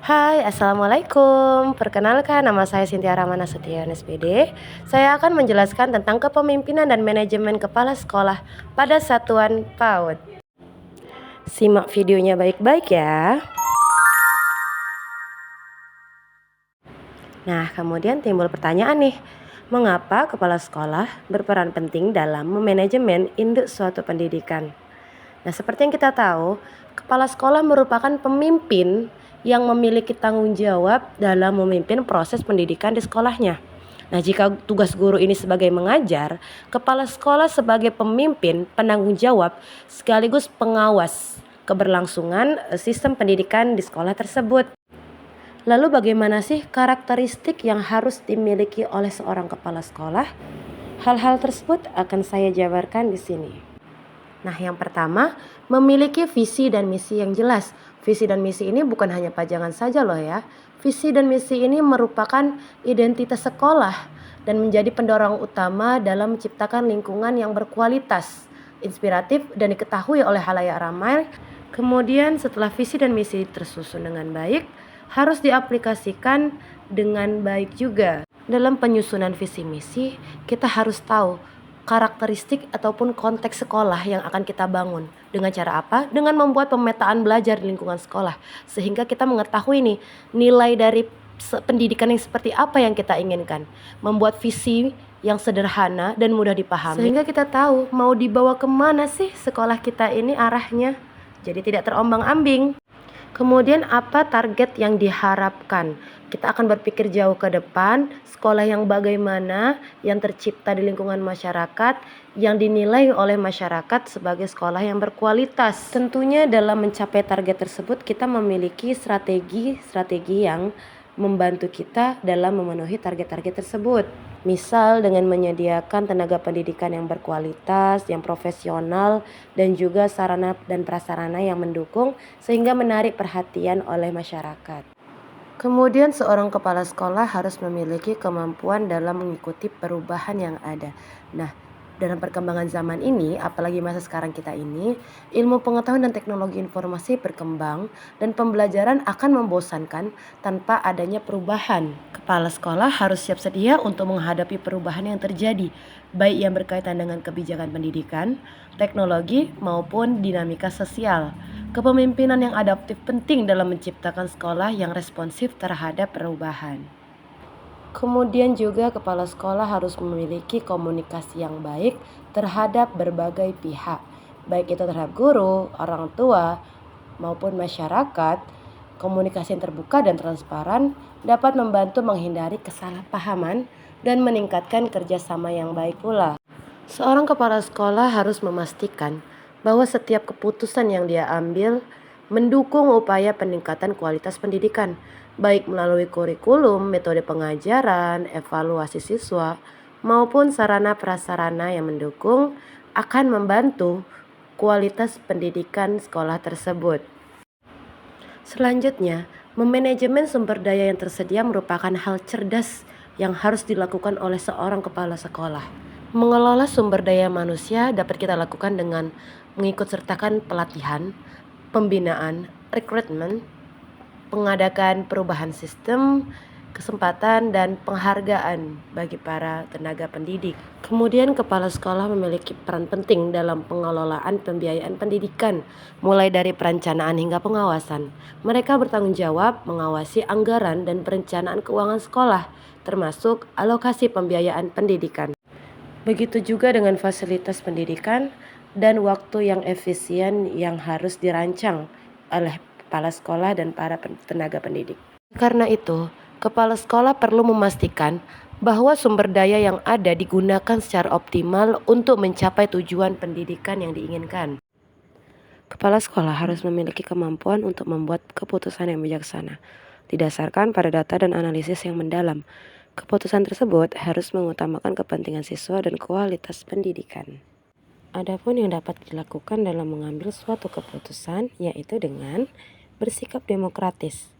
Hai, Assalamualaikum. Perkenalkan, nama saya Cynthia Ramana Setiawan SPD. Saya akan menjelaskan tentang kepemimpinan dan manajemen kepala sekolah pada satuan PAUD. Simak videonya baik-baik ya. Nah, kemudian timbul pertanyaan nih, mengapa kepala sekolah berperan penting dalam memanajemen induk suatu pendidikan? Nah, seperti yang kita tahu, kepala sekolah merupakan pemimpin yang memiliki tanggung jawab dalam memimpin proses pendidikan di sekolahnya. Nah, jika tugas guru ini sebagai mengajar, kepala sekolah sebagai pemimpin, penanggung jawab, sekaligus pengawas keberlangsungan sistem pendidikan di sekolah tersebut. Lalu bagaimana sih karakteristik yang harus dimiliki oleh seorang kepala sekolah? Hal-hal tersebut akan saya jabarkan di sini. Nah, yang pertama, memiliki visi dan misi yang jelas. Visi dan misi ini bukan hanya pajangan saja loh ya. Visi dan misi ini merupakan identitas sekolah dan menjadi pendorong utama dalam menciptakan lingkungan yang berkualitas, inspiratif, dan diketahui oleh halayak ramai. Kemudian setelah visi dan misi tersusun dengan baik, harus diaplikasikan dengan baik juga. Dalam penyusunan visi misi, kita harus tahu karakteristik ataupun konteks sekolah yang akan kita bangun. Dengan cara apa? Dengan membuat pemetaan belajar di lingkungan sekolah. Sehingga kita mengetahui nih nilai dari pendidikan yang seperti apa yang kita inginkan. Membuat visi yang sederhana dan mudah dipahami. Sehingga kita tahu mau dibawa kemana sih sekolah kita ini arahnya. Jadi tidak terombang-ambing. Kemudian apa target yang diharapkan? Kita akan berpikir jauh ke depan, sekolah yang bagaimana, yang tercipta di lingkungan masyarakat, yang dinilai oleh masyarakat sebagai sekolah yang berkualitas. Tentunya dalam mencapai target tersebut kita memiliki strategi yang membantu kita dalam memenuhi target-target tersebut. Misal dengan menyediakan tenaga pendidikan yang berkualitas, yang profesional, dan juga sarana dan prasarana yang mendukung sehingga menarik perhatian oleh masyarakat. Kemudian seorang kepala sekolah harus memiliki kemampuan dalam mengikuti perubahan yang ada. Nah, dalam perkembangan zaman ini, apalagi masa sekarang kita ini, ilmu pengetahuan dan teknologi informasi berkembang dan pembelajaran akan membosankan tanpa adanya perubahan. Kepala sekolah harus siap sedia untuk menghadapi perubahan yang terjadi, baik yang berkaitan dengan kebijakan pendidikan, teknologi, maupun dinamika sosial. Kepemimpinan yang adaptif penting dalam menciptakan sekolah yang responsif terhadap perubahan. Kemudian juga kepala sekolah harus memiliki komunikasi yang baik terhadap berbagai pihak, baik itu terhadap guru, orang tua, maupun masyarakat. Komunikasi yang terbuka dan transparan dapat membantu menghindari kesalahpahaman dan meningkatkan kerjasama yang baik pula. Seorang kepala sekolah harus memastikan bahwa setiap keputusan yang dia ambil mendukung upaya peningkatan kualitas pendidikan, baik melalui kurikulum, metode pengajaran, evaluasi siswa, maupun sarana prasarana yang mendukung akan membantu kualitas pendidikan sekolah tersebut. Selanjutnya, memanajemen sumber daya yang tersedia merupakan hal cerdas yang harus dilakukan oleh seorang kepala sekolah. Mengelola sumber daya manusia dapat kita lakukan dengan mengikut sertakan pelatihan, pembinaan, rekrutmen, pengadakan perubahan sistem, kesempatan, dan penghargaan bagi para tenaga pendidik. Kemudian kepala sekolah memiliki peran penting dalam pengelolaan pembiayaan pendidikan, mulai dari perencanaan hingga pengawasan. Mereka bertanggung jawab mengawasi anggaran dan perencanaan keuangan sekolah, termasuk alokasi pembiayaan pendidikan. Begitu juga dengan fasilitas pendidikan dan waktu yang efisien yang harus dirancang oleh kepala sekolah dan para tenaga pendidik. Karena itu, kepala sekolah perlu memastikan bahwa sumber daya yang ada digunakan secara optimal untuk mencapai tujuan pendidikan yang diinginkan. Kepala sekolah harus memiliki kemampuan untuk membuat keputusan yang bijaksana, didasarkan pada data dan analisis yang mendalam. Keputusan tersebut harus mengutamakan kepentingan siswa dan kualitas pendidikan. Adapun yang dapat dilakukan dalam mengambil suatu keputusan yaitu dengan bersikap demokratis,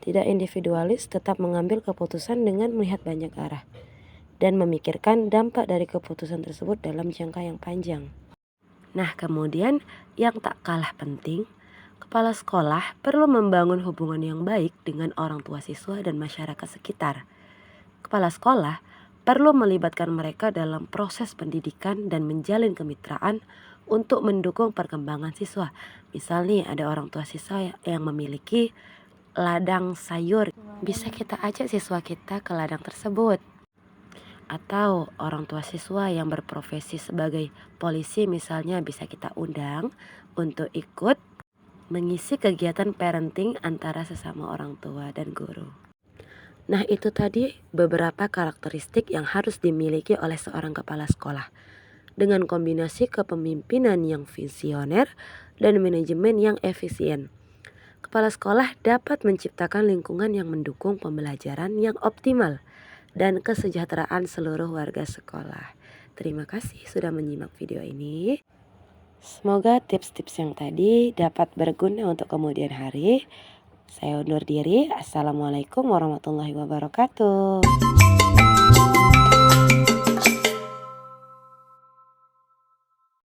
tidak individualis, tetap mengambil keputusan dengan melihat banyak arah dan memikirkan dampak dari keputusan tersebut dalam jangka yang panjang. Nah, kemudian yang tak kalah penting, Kepala sekolah perlu membangun hubungan yang baik dengan orang tua siswa dan masyarakat sekitar. Kepala sekolah perlu melibatkan mereka dalam proses pendidikan dan menjalin kemitraan untuk mendukung perkembangan siswa. Misal nih ada orang tua siswa yang memiliki ladang sayur, bisa kita ajak siswa kita ke ladang tersebut. Atau orang tua siswa yang berprofesi sebagai polisi misalnya bisa kita undang untuk ikut mengisi kegiatan parenting antara sesama orang tua dan guru. Nah, itu tadi beberapa karakteristik yang harus dimiliki oleh seorang kepala sekolah. Dengan kombinasi kepemimpinan yang visioner dan manajemen yang efisien, kepala sekolah dapat menciptakan lingkungan yang mendukung pembelajaran yang optimal dan kesejahteraan seluruh warga sekolah. Terima kasih sudah menyimak video ini. Semoga tips-tips yang tadi dapat berguna untuk kemudian hari. Saya undur diri. Assalamualaikum warahmatullahi wabarakatuh.